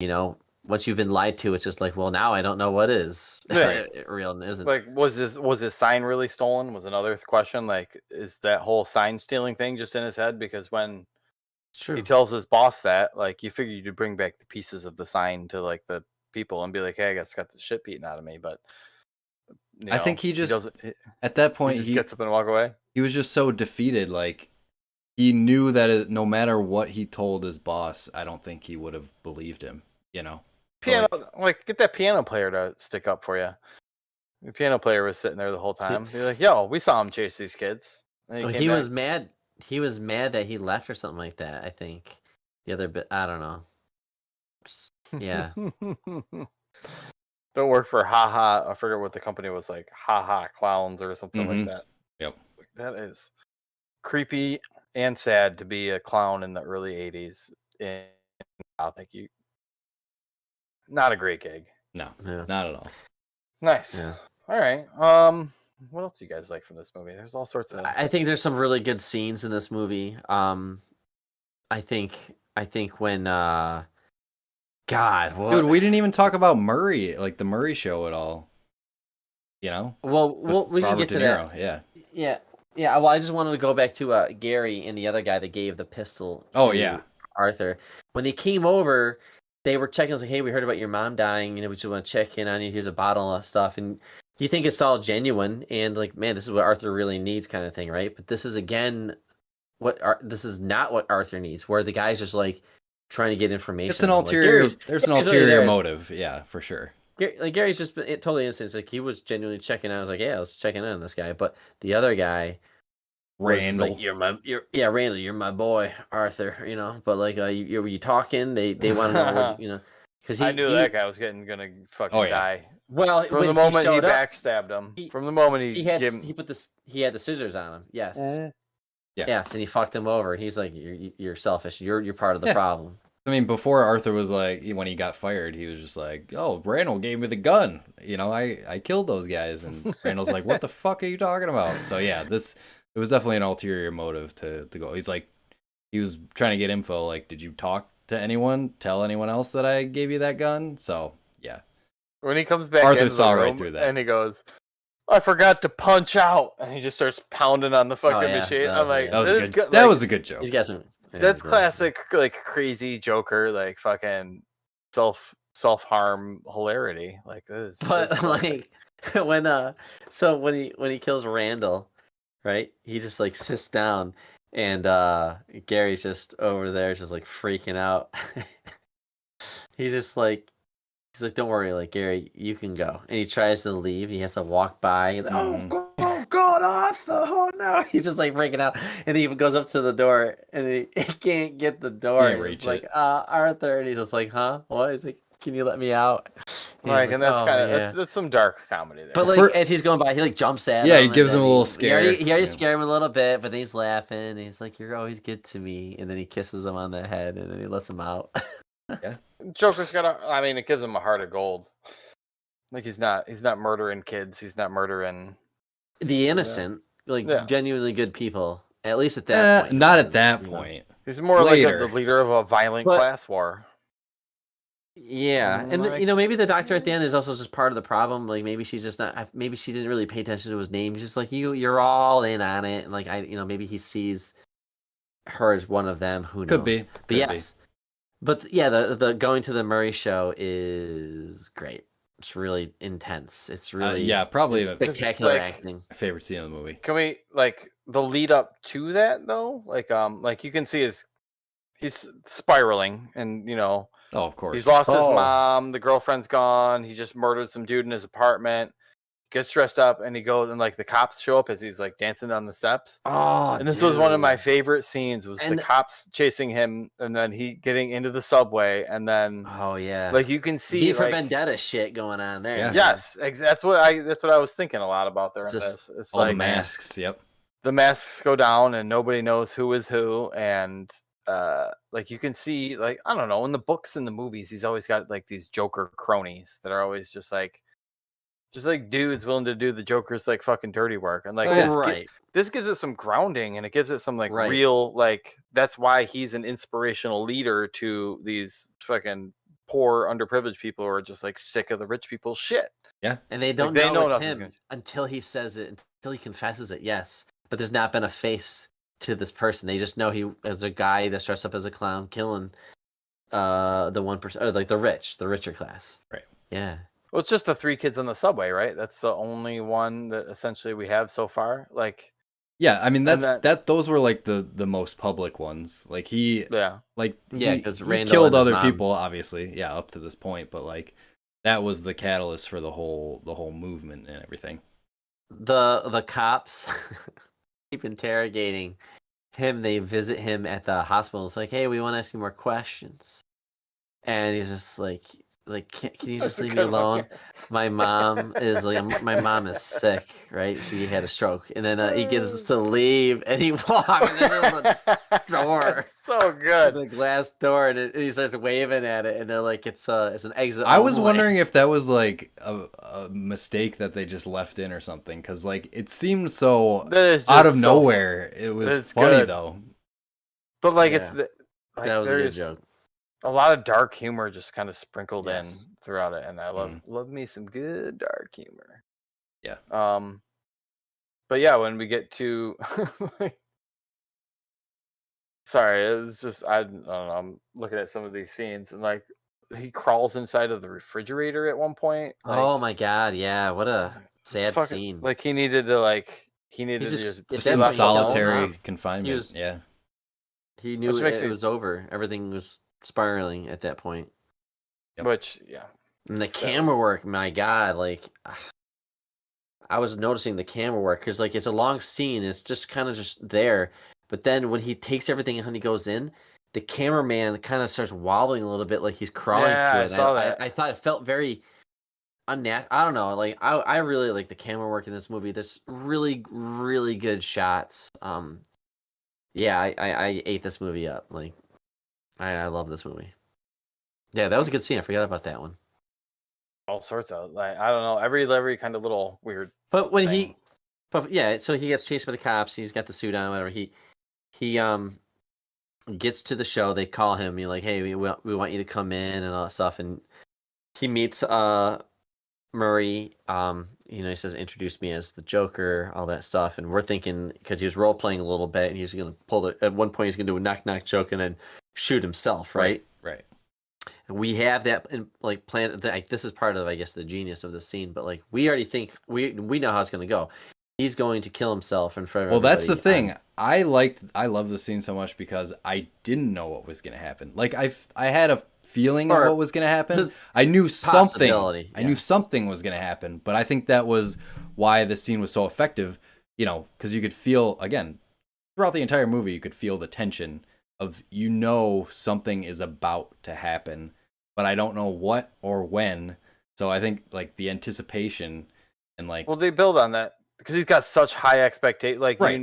once you've been lied to, it's just like, well, now I don't know what is Right. real and isn't. Like, was his sign really stolen? Was another question. Like, is that whole sign stealing thing just in his head? Because when True. he tells his boss that, like, you figure you'd bring back the pieces of the sign to like the people and be like, hey, I guess got the shit beaten out of me. But I think he just doesn't. at that He point just gets up and walk away. he was just so defeated. Like he knew that no matter what he told his boss, I don't think he would have believed him. Piano, like get that piano player to stick up for you. The piano player was sitting there the whole time. Be like, yo, we saw him chase these kids. And he was mad. He was mad that he left or something like that. I think the other bit. I don't know. Yeah. Don't work for haha. I forget what the company was like. Haha clowns or something like that. Yep. That is creepy and sad to be a clown in the early 80s. And I think not a great gig. No, not at all. Nice. Yeah. All right. What else do you guys like from this movie? There's all sorts of. I think there's some really good scenes in this movie. I think when God, what? Dude, we didn't even talk about Murray, like the Murray Show at all. Well, we can get to that. Yeah. Well, I just wanted to go back to Gary and the other guy that gave the pistol. To Arthur. When they came over, they were checking. I was like, "Hey, we heard about your mom dying. We just want to check in on you. Here's a bottle of stuff." And you think it's all genuine, and like, man, this is what Arthur really needs, kind of thing, right? But this is again, this is not what Arthur needs. Where the guy's just like trying to get information. It's an ulterior. There's an ulterior motive, yeah, for sure. Gary's just been totally innocent. It's like he was genuinely checking out. I was like, yeah, I was checking in on this guy. But the other guy, Randall, like, Randall, you're my boy, Arthur. But like, were you talking? They want to know, what, because I knew that guy was gonna fucking die. Well, from the moment he backstabbed him, from the moment he had the scissors on him. Yes. Yeah. Yes, and he fucked him over, and he's like, "You're selfish. You're part of the problem." I mean, before Arthur was like, when he got fired, he was just like, "Oh, Randall gave me the gun. I killed those guys." And Randall's like, "What the fuck are you talking about?" So yeah, it was definitely an ulterior motive to go. He's like, he was trying to get info. Like, did you talk to anyone? Tell anyone else that I gave you that gun? So yeah. When he comes back, Arthur saw right through that, and he goes, "I forgot to punch out," and he just starts pounding on the fucking machine. I'm like, that was a good joke. He's got some. That's classic, like crazy Joker, like fucking self-harm hilarity. Like this. But like when he kills Randall, right? He just like sits down, and Gary's just over there, just like freaking out. He's like, "Don't worry, like Gary, you can go." And he tries to leave. He has to walk by. He's like, "Oh God, Arthur! Oh no!" He's just like freaking out, and he even goes up to the door, and he can't get the door. He's like, "Arthur," and he's just like, "Huh? What?" He's like, "Can you let me out?" Like, and that's kind of that's some dark comedy there. But like as he's going by, he like jumps at him. Yeah, he gives him a little scare. He already scared him a little bit, but then he's laughing. And he's like, "You're always good to me," and then he kisses him on the head, and then he lets him out. Yeah. Joker's it gives him a heart of gold. Like he's not murdering kids. He's not murdering the innocent, genuinely good people. At least at that point. Not at that point. He's more later. Like the leader of a violent class war. Yeah, and maybe the doctor at the end is also just part of the problem. Like maybe she's just not. Maybe she didn't really pay attention to his name. He's just like you're all in on it. And like maybe he sees her as one of them. Who knows? Could be. But yes. But yeah, the going to the Murray Show is great. It's really intense. It's really probably spectacular acting. My favorite scene of the movie. Can we like the lead up to that though? Like you can see he's spiraling, and oh, of course, he's lost his mom. The girlfriend's gone. He just murdered some dude in his apartment. Gets dressed up, and he goes, and like the cops show up as he's like dancing down the steps. Oh, and this was one of my favorite scenes. Was the cops chasing him, and then he getting into the subway, and then like you can see for Vendetta shit going on there. Yeah. Yes, that's what I was thinking a lot about there. It's all like the masks. Yep, the masks go down, and nobody knows who is who, and like you can see, like I don't know, in the books and the movies, he's always got like these Joker cronies that are always just like dudes willing to do the Joker's like fucking dirty work, and like this gives it some grounding, and it gives it some like real, like that's why he's an inspirational leader to these fucking poor, underprivileged people who are just like sick of the rich people's shit. And they don't they know know it's nothing's him gonna- until he says it, until he confesses it. Yes, but there's not been a face to this person. They just know he is a guy that's dressed up as a clown, killing the 1%, or like the richer class. Right. Yeah. Well, it's just the 3 kids on the subway, right? That's the only one that essentially we have so far. Like, Yeah, I mean And those were like the most public ones. Like he yeah, like Yeah, he, 'cause he Randall killed and his other mom. people, obviously. Yeah, up to this point, but like that was the catalyst for the whole movement and everything. The cops keep interrogating him. They visit him at the hospital. It's like, hey, we want to ask you more questions, and he's just like, can you just That's a leave me good one. alone? My mom is my mom is sick, right? She had a stroke, and then he gets us to leave, and he walks in the door. That's so good. the glass door, and he starts waving at it, and they're like, it's an exit. I was only. wondering if that was like a mistake that they just left in or something, because like it seemed so That is out of just so nowhere. It was It's funny good. though. But like Yeah. it's the, like That was a good there's joke. a lot of dark humor just kind of sprinkled Yes. in throughout it, and I love me some good dark humor. Yeah. But yeah, when we get to sorry, it's just I don't know. I'm looking at some of these scenes, and like he crawls inside of the refrigerator at one point. Like, Oh my god, yeah, what a it's sad fucking- scene. Like he needed to just- just At Just that in point, he killed solitary him. confinement. He was- yeah. He knew Which makes it me- was over. Everything was spiraling at that point. Yep. which yeah. And the camera was- work, my god, like I was noticing the camera work because like it's a long scene. It's just kind of just there, but then when he takes everything and he goes in, the cameraman kind of starts wobbling a little bit, like he's crawling Yeah, to I it. saw that. I thought it felt very unnatural. I don't know. Like I really like the camera work in this movie. There's really really good shots. Yeah, I ate this movie up. Like I love this movie. Yeah, that was a good scene. I forgot about that one. All sorts of like I don't know every kind of little weird. But when thing. so he gets chased by the cops. He's got the suit on, whatever. He gets to the show. They call him. You're like, hey, we want you to come in and all that stuff. And he meets Murray. He says, introduce me as the Joker, all that stuff. And we're thinking because he was role playing a little bit, and he's gonna at one point he's gonna do a knock knock joke and then shoot himself, right? Right. And we have that in, like planned. Like, this is part of, I guess, the genius of the scene. But like we already think we know how it's gonna go. He's going to kill himself in front of Well, that's the everybody. thing. I love the scene so much because I didn't know what was gonna happen. Like I had a feeling of Or what was gonna happen. the I knew something. possibility, I knew yes. something was gonna happen, but I think that was why the scene was so effective. Because you could feel again throughout the entire movie, you could feel the tension of something is about to happen, but I don't know what or when. So I think like the anticipation and like Well, they build on that because he's got such high expectation. Like Right.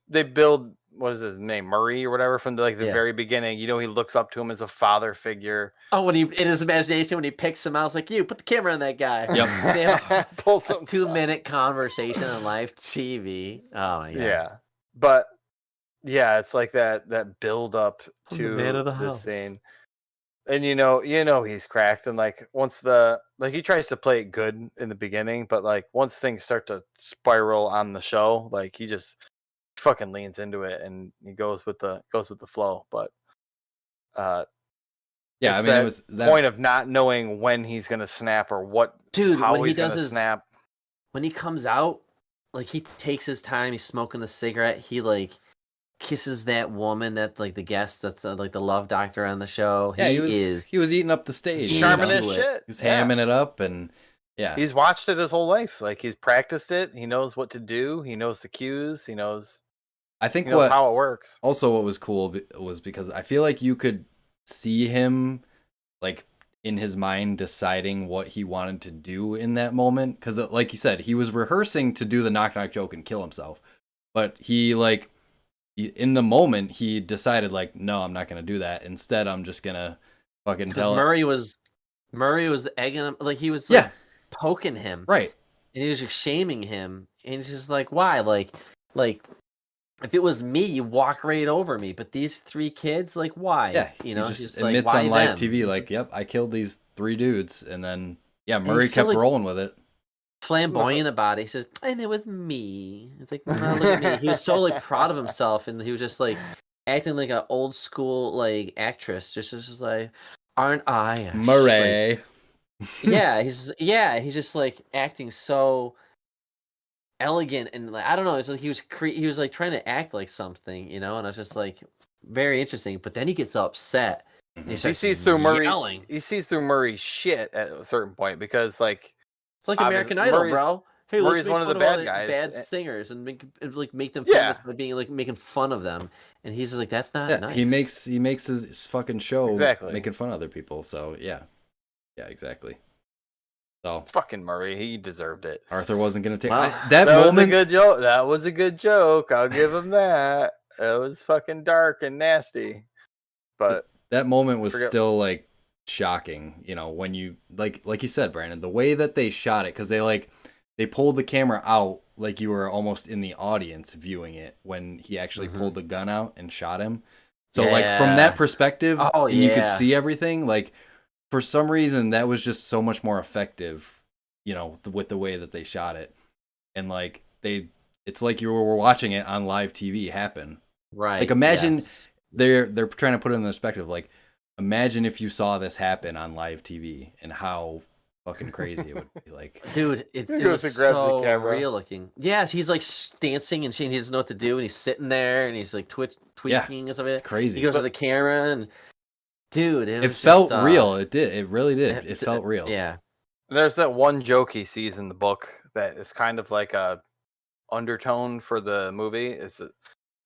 they build what is his name, Murray or whatever, from the Yeah. very beginning. He looks up to him as a father figure. Oh, when he in his imagination, when he picks him out, it's like, you put the camera on that guy. Yep. They have a Pull some 2-minute conversation on live TV. Oh my god. Yeah, but yeah, it's like that build up I'm the to man of the this house. scene, and he's cracked, and like once he tries to play it good in the beginning, but like once things start to spiral on the show, like he just fucking leans into it and he goes with the flow. But yeah, I it's mean that it was that point of not knowing when he's gonna snap or Dude, how when he he's does gonna his snap. when he comes out, like he takes his time, he's smoking the cigarette, he like kisses that woman that like the guest that's like the love doctor on the show. yeah, he is he was eating up the stage. He's you Charming know? as into it. shit. He was Yeah. hamming it up, and yeah, He's watched it his whole life. Like he's practiced it. He knows what to do. He knows the cues. He knows I think how it works. also what was cool was because I feel like you could see him like in his mind deciding what he wanted to do in that moment, because like you said, he was rehearsing to do the knock knock joke and kill himself, but in the moment he decided like, no, I'm not gonna do that. Instead, I'm just gonna fucking because tell Murray was egging him, like he was like, yeah, poking him. right. And he was just shaming him. And he's just like, why? Like if it was me, you walk right over me. But these 3 kids, like, why? Yeah, you he know, just just like, admits why on live them? TV, He's like, "Yep, I killed these 3 dudes," and then yeah, Murray he's so, kept like, rolling with it. flamboyant about it. He says, and it was me. It's like, well, look at me. He was so like proud of himself, and he was just like acting like an old school like actress, just like, aren't I a like, Murray. he's just like acting so elegant and like I don't know. It's like he was like trying to act like something, you know. And I was just like very interesting. But then he gets upset. And he He starts sees through Murray. yelling. He sees through Murray's shit at a certain point because, like, It's like obvious- American Idol, Murray's- bro. Hey, Murray's let's make one of fun the all bad guys. bad singers and make them Yeah. famous by being like making fun of them. And he's just like, that's not Yeah, nice. he makes his fucking show Exactly. making fun of other people. So yeah, exactly. So fucking Murray, he deserved it. Arthur wasn't gonna take Wow. that was a moment. good joke. That was a good joke. I'll give him that. It was fucking dark and nasty, but That moment was Forget- still like shocking, you know, when you like you said, Brandon, the way that they shot it, because they pulled the camera out like you were almost in the audience viewing it when he actually Mhm. pulled the gun out and shot him. So like from Yeah. that perspective, Oh, and you could yeah. see everything. Like for some reason, that was just so much more effective, you know, with the way that they shot it, and like it's like you were watching it on live TV happen. Right. Like imagine yes. they're trying to put it in perspective. Like imagine if you saw this happen on live TV and how fucking crazy it would be. Like, Dude, it He was goes and grabs the so camera. real looking. Yes, he's like dancing and saying he doesn't know what to do, and he's sitting there and he's like tweaking and stuff. it's crazy. He goes to the camera and dude, It was felt just, real. It did. It really did. It felt real. Yeah. there's that one joke he sees in the book that is kind of like a undertone for the movie. Is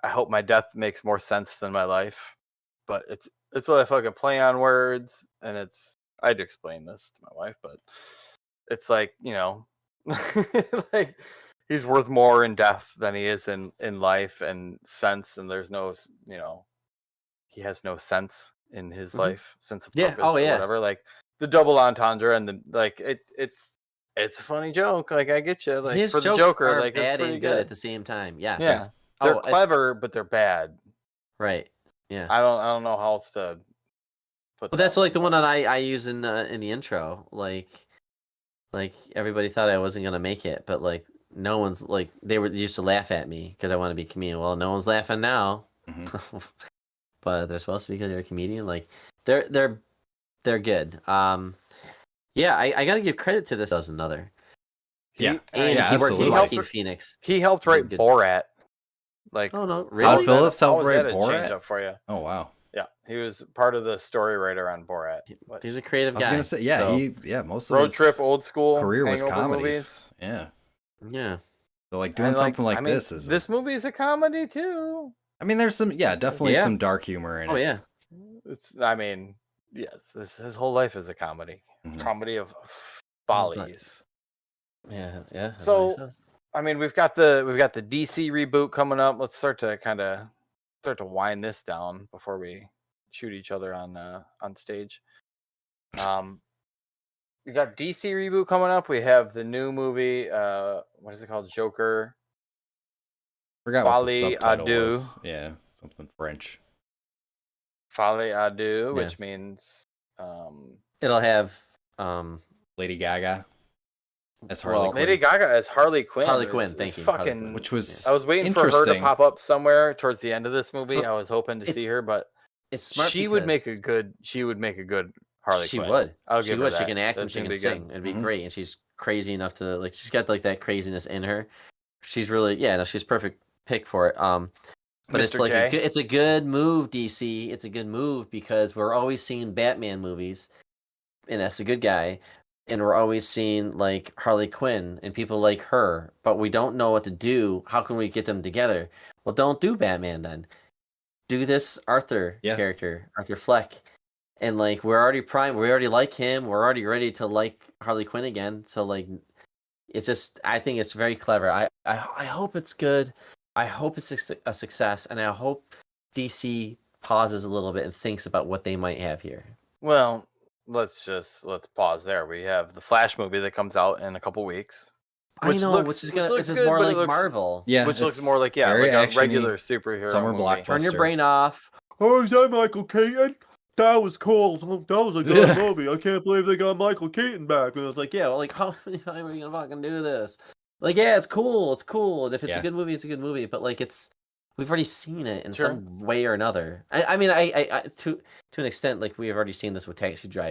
I hope my death makes more sense than my life, but it's like a fucking play on words, and I had to explain this to my wife, but it's like, you know, like he's worth more in death than he is in life and sense, and there's no, you know, he has no sense in his life, sense of Yeah. purpose Oh, or yeah. whatever. Like the double entendre and the like, it's a funny joke. Like I get you. Like His for the jokes Joker, are like it's bad pretty and good good. at the same time. Yeah. Yeah, they're it's- clever, but they're bad. Right. Yeah. I don't know how else to put. Well, that's that like the one but- that I use in the intro. Like everybody thought I wasn't gonna make it, but like no one's like they used to laugh at me because I want to be a comedian. Well, no one's laughing now, but they're supposed to because you're a comedian. Like they're good. Yeah, I gotta give credit to this. Does another. Yeah. And Yeah, he worked with absolutely. Joaquin Phoenix. He helped write Good. Borat. Like, Oh no, Todd really? Phillips helped how was write that a Borat? change up for you? Oh wow. Yeah, he was part of the story writer on Borat. What? He's a creative I was guy. gonna say, yeah, so, most of Road his Trip, old school career was hangover comedies. movies. Yeah. yeah. So like doing And, something like I mean, this is this movie is a comedy too. I mean, there's some definitely Yeah. some dark humor in Oh it. yeah. I mean, yes, his whole life is a comedy. Mhm. Comedy of follies. Yeah. Yeah. that's So- what he says. I mean, we've got the DC reboot coming up. Let's start to wind this down before we shoot each other on stage. We got DC reboot coming up. We have the new movie. What is it called? Joker. Forgot what the Folie subtitle à deux. was. Yeah, something French. Folie à deux, Yeah. which means It'll have Lady Gaga as Well, Harley Quinn, Lady Gaga as Harley Quinn. Harley is- Quinn, is thank you, Harley Fucking. Quinn. which was I was waiting for her to interesting. pop up somewhere towards the end of this movie. Well, I was hoping to see it's- her, but it's smart. she would make because a good. She would make a good Harley she Quinn. would. I'll She give her would. She that. can act and That's she gonna can be good. sing. It'd be Mhm. great. And she's crazy enough to like. She's got like that craziness in her. She's really no. She's perfect pick for it. But it's Mr. like J. it's a good move, DC. It's a good move because we're always seeing Batman movies, and that's a good guy. And we're always seeing like Harley Quinn and people like her, but we don't know what to do. How can we get them together? Well, don't do Batman then. Do this Arthur Yeah. character, Arthur Fleck. And like we're already primed, we already like him. We're already ready to like Harley Quinn again. So like, it's just I think it's very clever. I hope it's good. I hope it's a success, and I hope DC pauses a little bit and thinks about what they might have here. Well, let's pause there. We have the Flash movie that comes out in a couple weeks. I know, which is good, more but it like looks- Marvel. Yeah, which looks it's more like very like a actiony. regular superhero Summer movie. blockbuster. Turn your Buster. brain off. Oh, is that Michael Keaton? That was cool. That was a good movie. I can't believe they got Michael Keaton back. And I was like, yeah, well, like, how are we gonna fucking do this? Like, yeah, it's cool. It's cool. And if it's Yeah. a good movie, it's a good movie. But like, we've already seen it in Sure. some way or another. I mean, I to an extent, like we have already seen this with Taxi Driver.